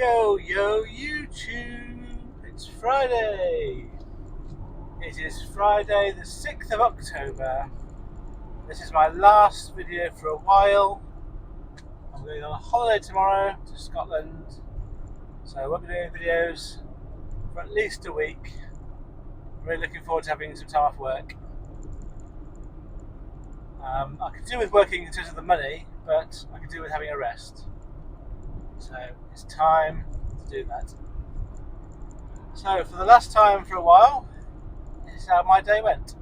Yo, yo, YouTube! It's Friday! It is Friday the 6th of October. This is my last video for a while. I'm going on a holiday tomorrow to Scotland, so I won't be doing videos for at least a week. I'm really looking forward to having some time off work. I could do with working in terms of the money, but I could do with having a rest. So it's time to do that. So for the last time for a while, this is how my day went.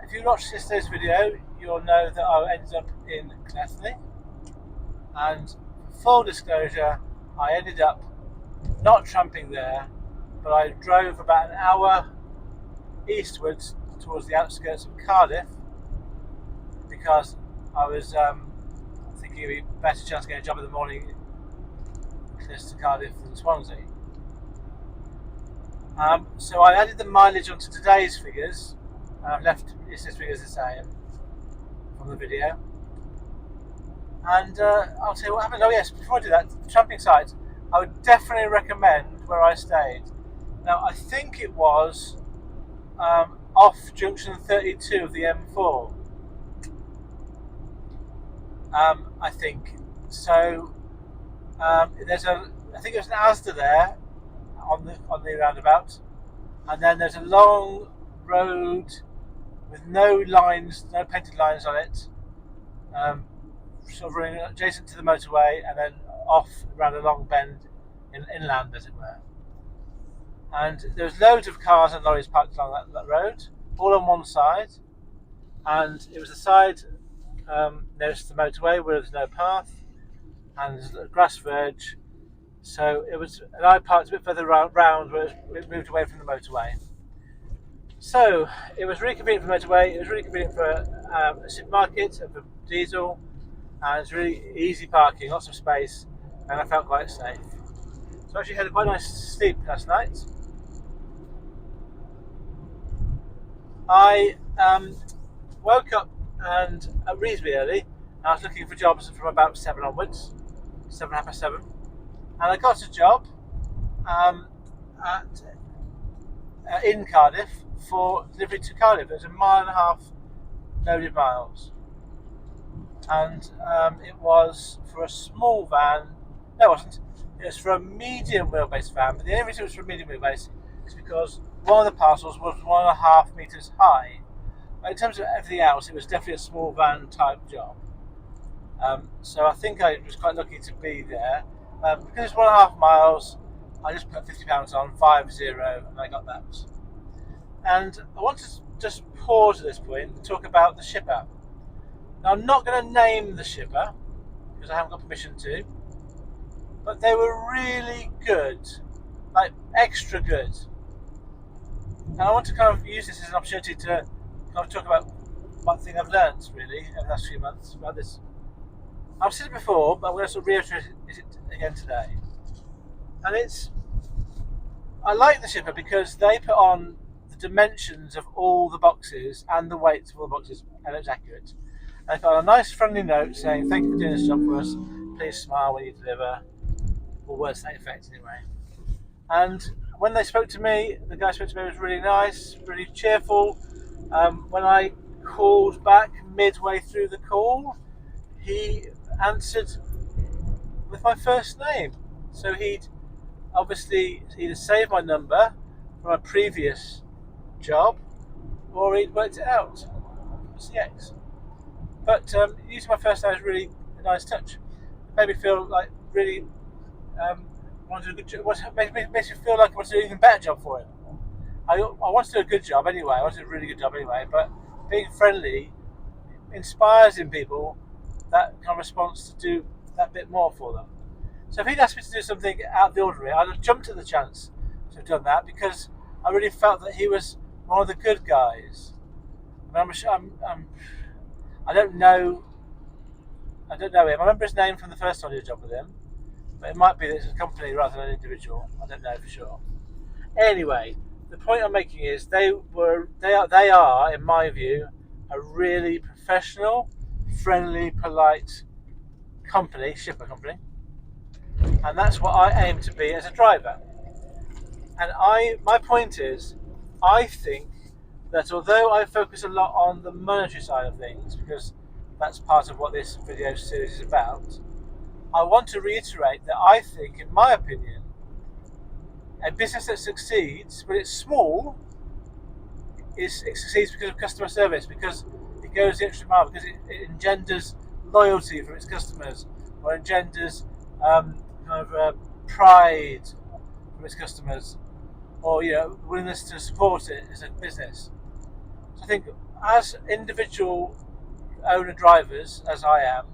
If you watched yesterday's video, you'll know that I ended up in Knethny, and for full disclosure, I ended up not tramping there, but I drove about an hour eastwards towards the outskirts of Cardiff because I was thinking it'd be a better chance of getting a job in the morning close to Cardiff than Swansea. So I added the mileage onto today's figures. I've left yesterday's figures the same from the video. And I'll tell you what happened. Oh yes, before I do that, the tramping site, I would definitely recommend where I stayed. Now I think it was off junction 32 of the M4. I think so. I think there's an Asda there on the roundabout, and then there's a long road with no lines, no painted lines on it, sort of running adjacent to the motorway, and then off around a long bend inland, as it were. And there was loads of cars and lorries parked along that road, all on one side, and it was the side nearest the motorway where there's no path and there's a grass verge. So it was, and I parked a bit further round where it moved away from the motorway. So it was really convenient for the motorway. It was really convenient for a supermarket and for diesel, and it's really easy parking, lots of space, and I felt quite safe. So I actually had a quite nice sleep last night. I woke up and reasonably early. I was looking for jobs from about 7 onwards, 7:30, and I got a job in Cardiff for delivery to Cardiff. It was 1.5 miles loaded miles, and it was for a small van. No, it wasn't. It was for a medium wheelbase van, but the only reason it was for a medium wheelbase is because one of the parcels was 1.5 meters high. In terms of everything else, it was definitely a small van type job. So I think I was quite lucky to be there. Because it's 1.5 miles, I just put £50 on, 50, and I got that. And I want to just pause at this point and talk about the shipper. Now I'm not going to name the shipper because I haven't got permission to, but they were really good, like extra good. And I want to kind of use this as an opportunity to kind of talk about one thing I've learned really over the last few months about this. I've said it before, but I'm going to sort of reiterate it again today. And I like the shipper because they put on the dimensions of all the boxes and the weights of all the boxes, and it was accurate. And they put on a nice friendly note saying, "Thank you for doing this job for us. Please smile when you deliver," or words to that effect anyway. And when they spoke to me, the guy spoke to me was really nice, really cheerful. When I called back midway through the call, he answered with my first name. So he'd obviously either saved my number from a previous job, or he'd worked it out from CX. But using my first name is really a nice touch. It made me feel like really wanted a good job. Makes me feel like I want to do an even better job for him. I want to do a good job anyway. I want to do a really good job anyway. But being friendly inspires in people that kind of response to do that bit more for them. So if he'd asked me to do something out of the ordinary, I'd have jumped at the chance to have done that because I really felt that he was one of the good guys. I mean, I don't know him. I remember his name from the first time I did a job with him, but it might be that it's a company rather than an individual. I don't know for sure. Anyway, the point I'm making is they are, in my view, a really professional, friendly, polite company, shipper company. and that's what I aim to be as a driver. And my point is, I think that although I focus a lot on the monetary side of things, because that's part of what this video series is about, I want to reiterate that I think, in my opinion, a business that succeeds, but it's small, it succeeds because of customer service, because it goes the extra mile, because it engenders loyalty from its customers, or engenders pride from its customers, or willingness to support it as a business. So I think, as individual owner drivers, as I am,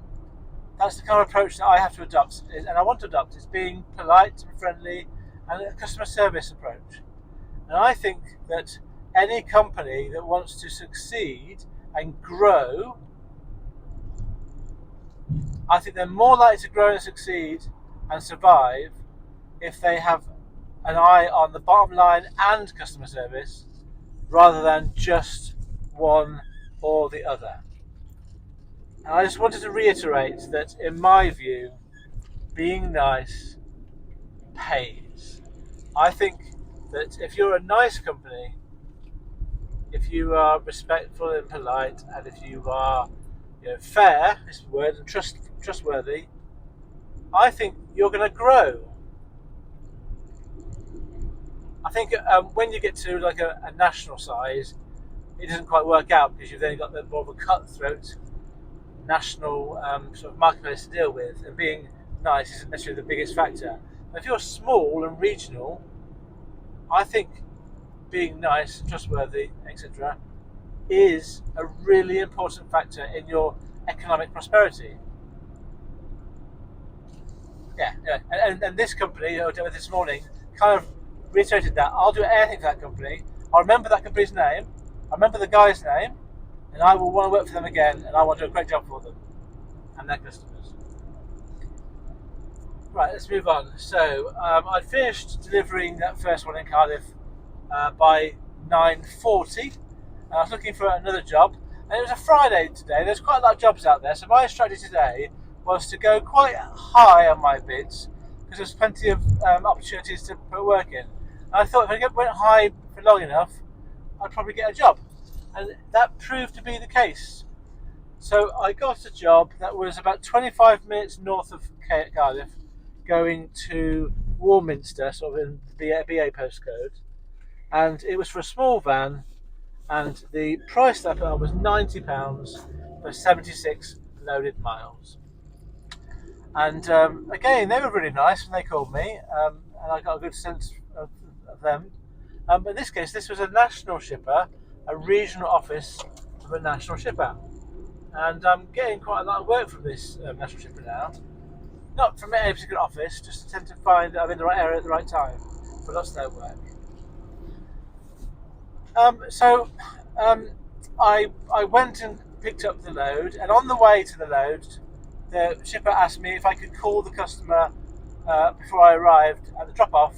that's the kind of approach that I have to adopt, and I want to adopt, is being polite and friendly, and a customer service approach. And I think that any company that wants to succeed and grow, I think they're more likely to grow and succeed and survive if they have an eye on the bottom line and customer service, rather than just one or the other. And I just wanted to reiterate that, in my view, being nice pays. I think that if you're a nice company, if you are respectful and polite, and if you are fair, is the word, and trustworthy, I think you're going to grow. I think when you get to like a national size, it doesn't quite work out, because you've then got more of a cutthroat national sort of marketplace to deal with, and being nice isn't necessarily the biggest factor. But if you're small and regional, I think being nice, trustworthy, etc., is a really important factor in your economic prosperity. Yeah. And this company, this morning, kind of reiterated that. I'll do anything for that company. I'll remember that company's name. I remember the guy's name, and I will want to work for them again, and I want to do a great job for them and their customers. Right, let's move on. So I finished delivering that first one in Cardiff by 9:40. I was looking for another job, and it was a Friday today. There's quite a lot of jobs out there, so my strategy today was to go quite high on my bids, because there's plenty of opportunities to put work in. And I thought if I went high for long enough, I'd probably get a job, and that proved to be the case. So I got a job that was about 25 minutes north of Cardiff, going to Warminster, sort of in the BA postcode, and it was for a small van, and the price that I put on was £90 for 76 loaded miles. And again, they were really nice when they called me, and I got a good sense of them. But in this case, this was a national shipper, a regional office of a national shipper. And I'm getting quite a lot of work from this national shipper now. Not from any particular office, just tend to find that I'm in the right area at the right time for lots of their work. I went and picked up the load, and on the way to the load, the shipper asked me if I could call the customer before I arrived at the drop-off,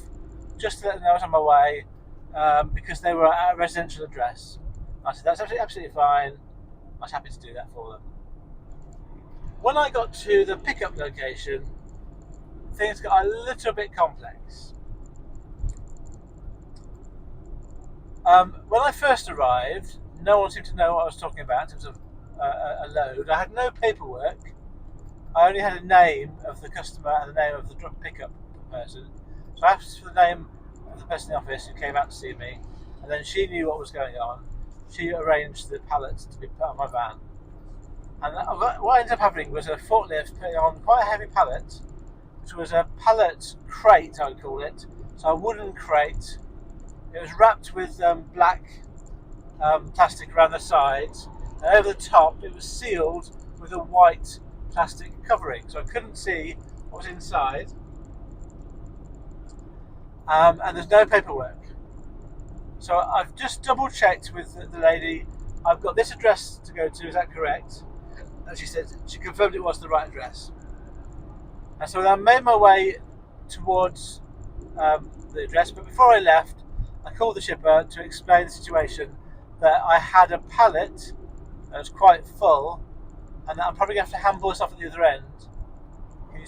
just to let them know I was on my way, because they were at a residential address. I said that's absolutely fine. I was happy to do that for them. When I got to the pickup location, things got a little bit complex. When I first arrived, no one seemed to know what I was talking about in terms of a load. I had no paperwork. I only had a name of the customer and the name of the pickup person. So I asked for the name of the person in the office who came out to see me, and then she knew what was going on. She arranged the pallets to be put on my van. And what ended up happening was a forklift putting on quite a heavy pallet, which was a pallet crate, I would call it. So a wooden crate. It was wrapped with black plastic around the sides, and over the top it was sealed with a white plastic covering, so I couldn't see what was inside. And there's no paperwork. So I've just double checked with the lady. I've got this address to go to, is that correct? And she said, she confirmed it was the right address. And so I made my way towards the address, but before I left, I called the shipper to explain the situation, that I had a pallet that was quite full, and that I'm probably going to have to handball this off at the other end. Can you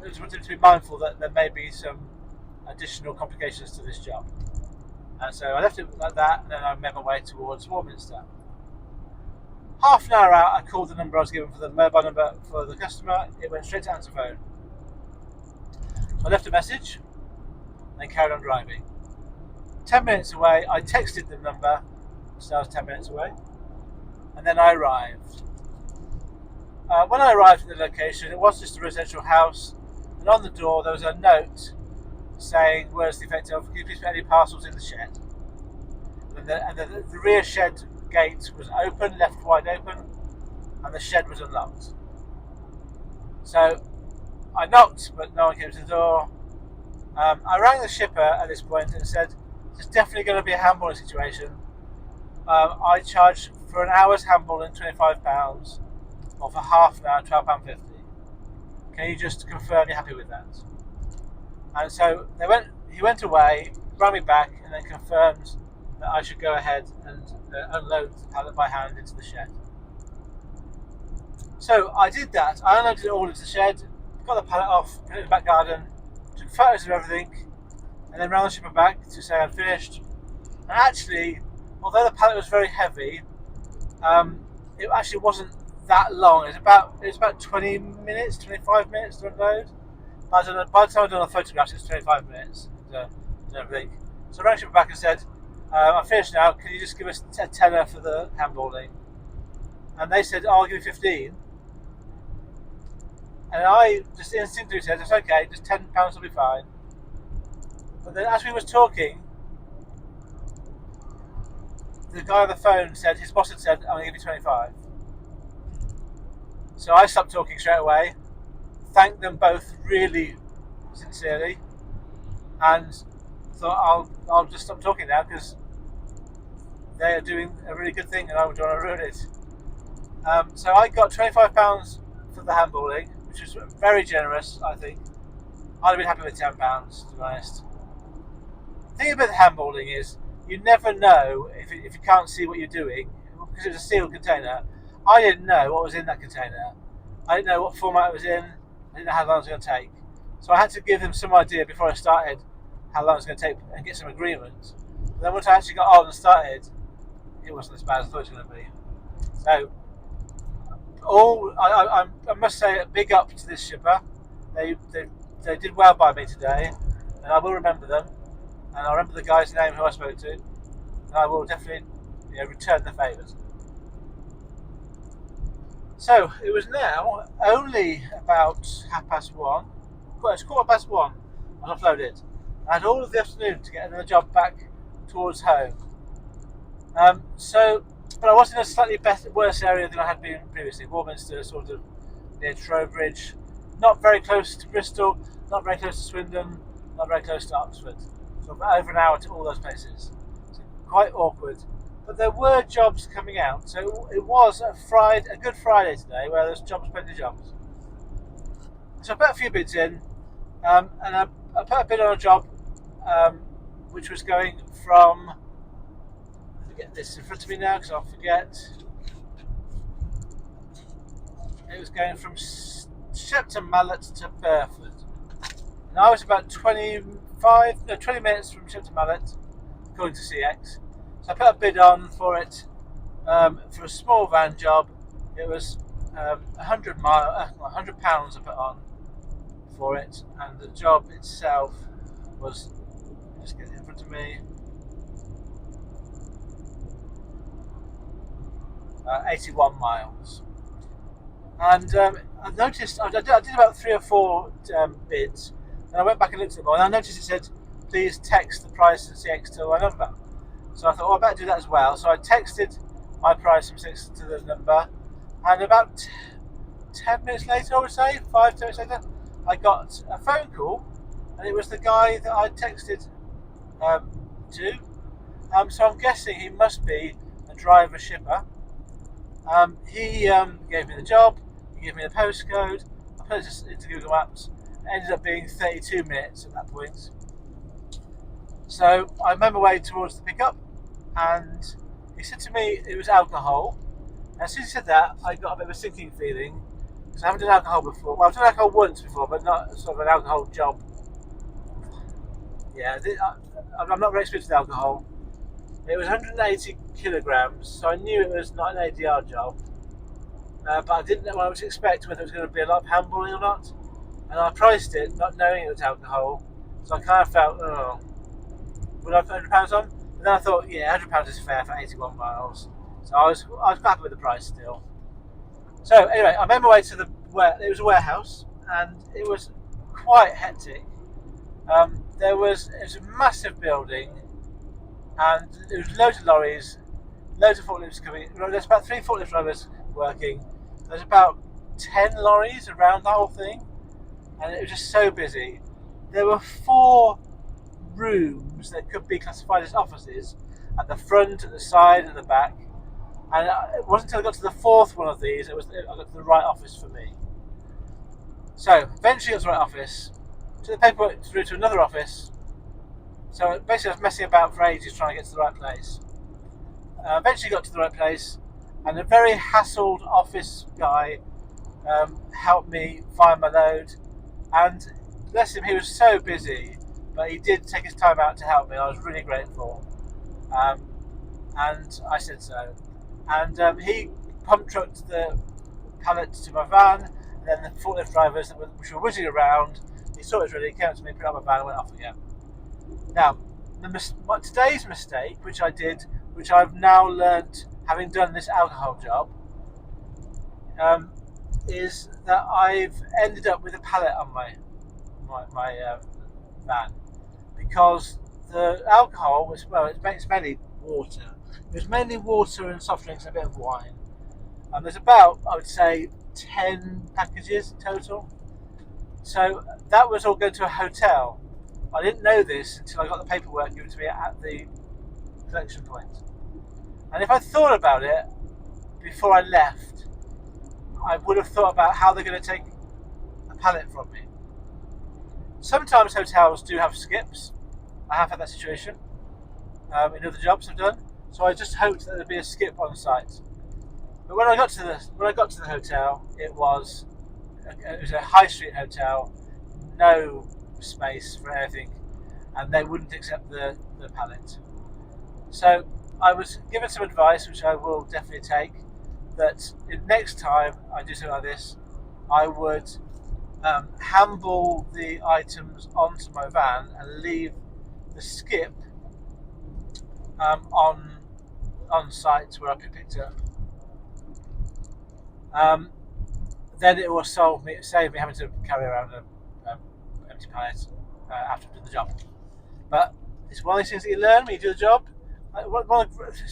I just wanted to be mindful that there may be some additional complications to this job. And so I left it like that, and then I made my way towards Warminster. Half an hour out, I called the number I was given for the mobile number for the customer. It went straight to answer phone. So I left a message and carried on driving. 10 minutes away, I texted the number, so I was 10 minutes away, and then I arrived. When I arrived at the location, it was just a residential house, and on the door there was a note saying words to the effect of, "Can you please put any parcels in the shed?" And the rear shed gate was open, left wide open, and the shed was unlocked. So I knocked, but no one came to the door. I rang the shipper at this point and said, "There's definitely going to be a handballing situation. I charge for an hour's handballing £25, or for half an hour £12.50. Can you just confirm you're happy with that?" And so he went away, rang me back, and then confirmed that I should go ahead and unload the pallet by hand into the shed. So I did that. I unloaded it all into the shed, got the pallet off, put it in the back garden, took photos of everything, and then rang the shipper back to say I'd finished. And actually, although the pallet was very heavy, it actually wasn't that long. It was about 20 minutes, 25 minutes to unload. By the time I'd done the photographs, it was 25 minutes and everything. So I rang the shipper back and said, "I'm finished now. Can you just give us a tenner for the handballing?" And they said, "Oh, I'll give you 15." And I just instinctively said, "It's okay, just £10 will be fine." But then as we was talking, the guy on the phone said, his boss had said, "I'm going to give you 25. So I stopped talking straight away, thanked them both really sincerely, and thought I'll just stop talking now because they are doing a really good thing and I don't want to ruin it. So I got £25 for the handballing, which was very generous, I think. I'd have been happy with £10, to be honest. The thing about the handballing is you never know if you can't see what you're doing, because it's a sealed container. I didn't know what was in that container. I didn't know what format it was in. I didn't know how long it was going to take. So I had to give them some idea before I started how long it was going to take and get some agreement. But then once I actually got on and started, it wasn't as bad as I thought it was going to be. So I must say a big up to this shipper. They did well by me today, and I will remember them. And I remember the guy's name who I spoke to, and I will definitely return the favours. So it was now only about 1:30. Well, it's 1:15 when I uploaded. I had all of the afternoon to get another job back towards home. But I was in a slightly worse area than I had been previously. Warminster, sort of near Trowbridge, not very close to Bristol, not very close to Swindon, not very close to Oxford. So over an hour to all those places. So quite awkward. But there were jobs coming out, so it was a Good Friday today, where there's plenty of jobs. So I put a few bids in, and I put a bid on a job, which was going from. Get this in front of me now because I'll forget. It was going from Shepton Mallet to Burford, and I was about 20 minutes from Shepton Mallet, according to CX. So I put a bid on for it for a small van job. It was £100 I put on for it, and the job itself was. Just get it in front of me. 81 miles. And I noticed, I did about 3 or 4 bids, and I went back and looked at them, and I noticed it said, "Please text the price and CX to my number." So I thought, I better do that as well. So I texted my price from CX to the number, and about 10 minutes later, I would say, 5-10 minutes later, I got a phone call, and it was the guy that I texted to. So I'm guessing he must be a driver shipper. He gave me the job, he gave me the postcode, I put it into Google Maps. It ended up being 32 minutes at that point. So I made my way towards the pickup, and he said to me it was alcohol. And as soon as he said that, I got a bit of a sinking feeling, So I haven't done alcohol before. Well, I've done alcohol once before, but not sort of an alcohol job. Yeah, I'm not very experienced with alcohol. It was 180 kilograms, so I knew it was not an ADR job. But I didn't know what I was expecting, whether it was going to be a lot of handballing or not. And I priced it, not knowing it was alcohol. So I kind of felt, oh, would I put £100 on? But then I thought, yeah, £100 is fair for 81 miles. So I was happy with the price still. So anyway, I made my way to it was a warehouse, and it was quite hectic. It was a massive building, and there was loads of lorries, loads of forklifts coming. There's about 3 forklift drivers working. There's about 10 lorries around the whole thing, and it was just so busy. There were 4 rooms that could be classified as offices at the front, at the side, and the back. And it wasn't until I got to the 4th one of these I got to the right office for me. So eventually I got to the right office, took the paperwork through to another office. So basically I was messing about for ages trying to get to the right place. Eventually got to the right place, and a very hassled office guy helped me find my load. And bless him, he was so busy, but he did take his time out to help me. I was really grateful, and I said so. And he pump trucked the pallets to my van, and then the forklift drivers which were whizzing around, he saw it was ready, came up to me, put it on my van, and went off again. Now, today's mistake, which I did, which I've now learnt having done this alcohol job, is that I've ended up with a pallet on my van, because the alcohol was, well, it's mainly water. It was mainly water and soft drinks and a bit of wine. And there's about, I would say, 10 packages total. So that was all going to a hotel. I didn't know this until I got the paperwork given to me at the collection point. And if I thought about it before I left, I would have thought about how they're going to take a pallet from me. Sometimes hotels do have skips. I have had that situation in other jobs I've done. So I just hoped that there'd be a skip on site. But when I got to the hotel, it was a high street hotel, no space for anything, and they wouldn't accept the pallet. So I was given some advice, which I will definitely take, that next time I do something like this, I would handball the items onto my van and leave the skip on site where I picked it up. Then it will save me having to carry around an empty pallet after I've done the job. But it's one of these things that you learn when you do the job. It's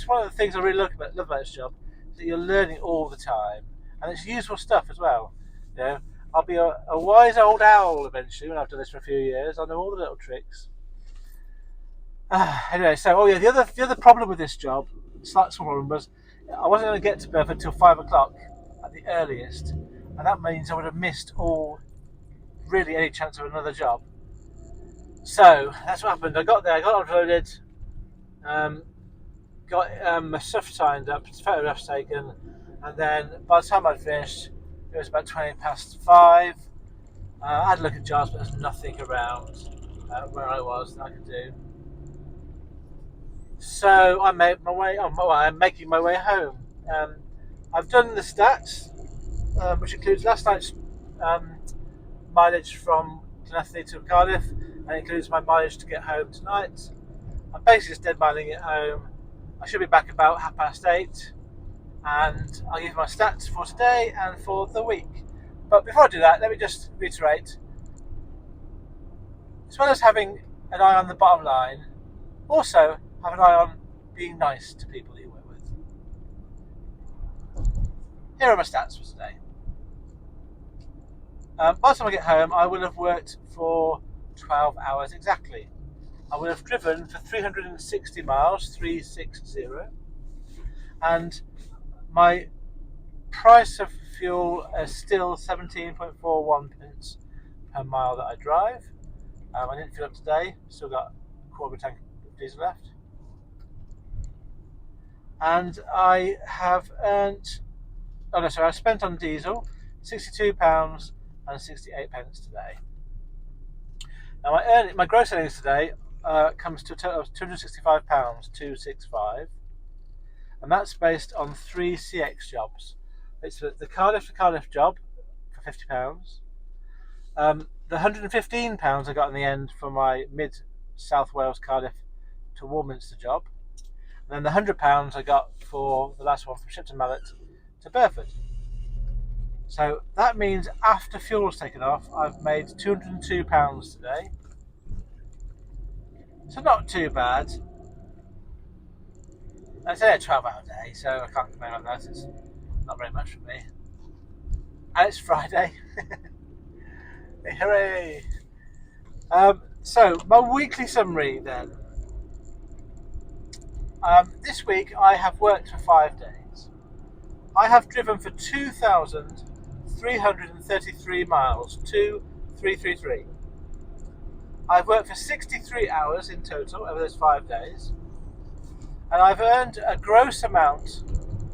one of the things I really love about this job, is that you're learning all the time, and it's useful stuff as well. You know, I'll be a wise old owl eventually when I've done this for a few years. I know all the little tricks. Anyway, so the other problem with this job, slight small problem, was I wasn't going to get to Perth until 5 o'clock at the earliest, and that means I would have missed really any chance of another job. So that's what happened. I got there, I got offloaded, got my stuff signed up, photographs taken, and then by the time I'd finished, it was about 20 past 5. I had a look at jobs, but there's nothing around where I was that I could do. So I made my way. I'm making my way home. I've done the stats, which includes last night's mileage from Llanelli to Cardiff, and includes my mileage to get home tonight. I'm basically just dead miling it home. I should be back about 8:30, and I'll give you my stats for today and for the week. But before I do that, let me just reiterate: as well as having an eye on the bottom line, also have an eye on being nice to people that you work with. Here are my stats for today. By the time I get home, I will have worked for 12 hours exactly. I will have driven for 360 miles, 360, and my price of fuel is still 17.41 pence per mile that I drive. I didn't fill up today, still got a quarter of a tank of diesel left. And I have I spent on diesel £62 and 68 pence today. Now my gross earnings today comes to a total of £265, 265, and that's based on 3 CX jobs. It's the Cardiff to Cardiff job for £50. The £115 I got in the end for my mid South Wales Cardiff to Warminster job, and then the £100 I got for the last one from Shipton Mallet to Burford. So that means after fuel's taken off, I've made £202 today. So not too bad. It's only a 12-hour day, so I can't complain about that. It's not very much for me. And it's Friday. Hooray! So my weekly summary then. This week I have worked for 5 days. I have driven for 2,333 miles, 2333. I've worked for 63 hours in total over those 5 days, and I've earned a gross amount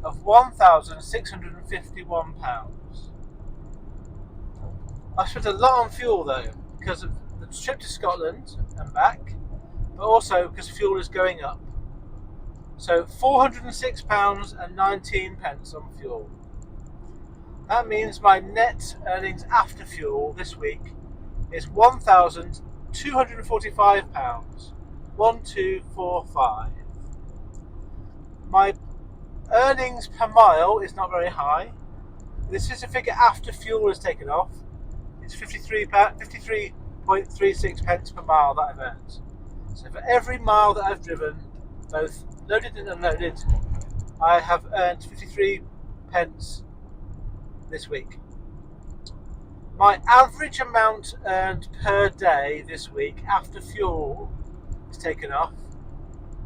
of £1,651. I spent a lot on fuel though, because of the trip to Scotland and back, but also because fuel is going up. So £406 and 19 pence on fuel. That means my net earnings after fuel this week is £1,245, 1245. My earnings per mile is not very high. This is a figure after fuel is taken off. It's 53.36 pence per mile that I've earned. So for every mile that I've driven, both loaded and unloaded, I have earned 53 pence this week. My average amount earned per day this week after fuel is taken off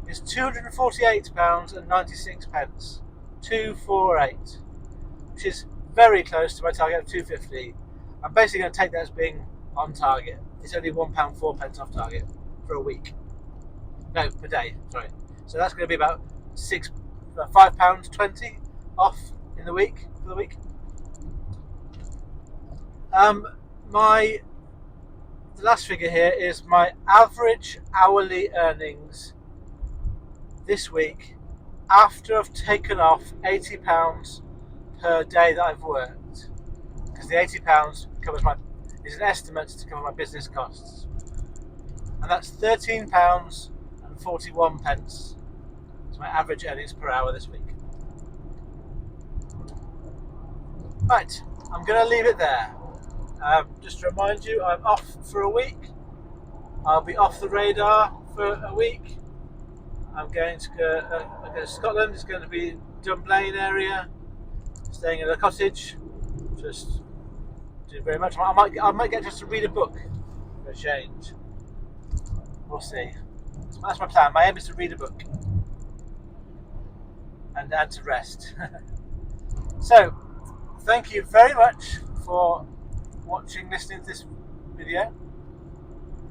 is £248 and 96 pence, 248, which is very close to my target of 250. I'm basically going to take that as being on target. It's only £1.04 off target for a week. No, per day, sorry. So that's going to be about £5.20 off in the week, for the week. The last figure here is my average hourly earnings this week after I've taken off £80 per day that I've worked, because the £80 is an estimate to cover my business costs, and that's £13 and 41 pence. It's my average earnings per hour this week. Right, I'm going to leave it there. Just to remind you, I'm off for a week. I'll be off the radar for a week. I'm going to go to Scotland. It's going to be Dunblane area, staying in a cottage. Just do very much. I might get just to read a book for a change. We'll see. That's my plan. My aim is to read a book and to rest. So, thank you very much for watching, listening to this video.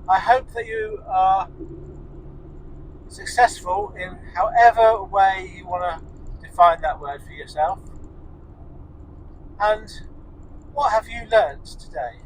I hope that you are successful in however way you want to define that word for yourself. And what have you learnt today?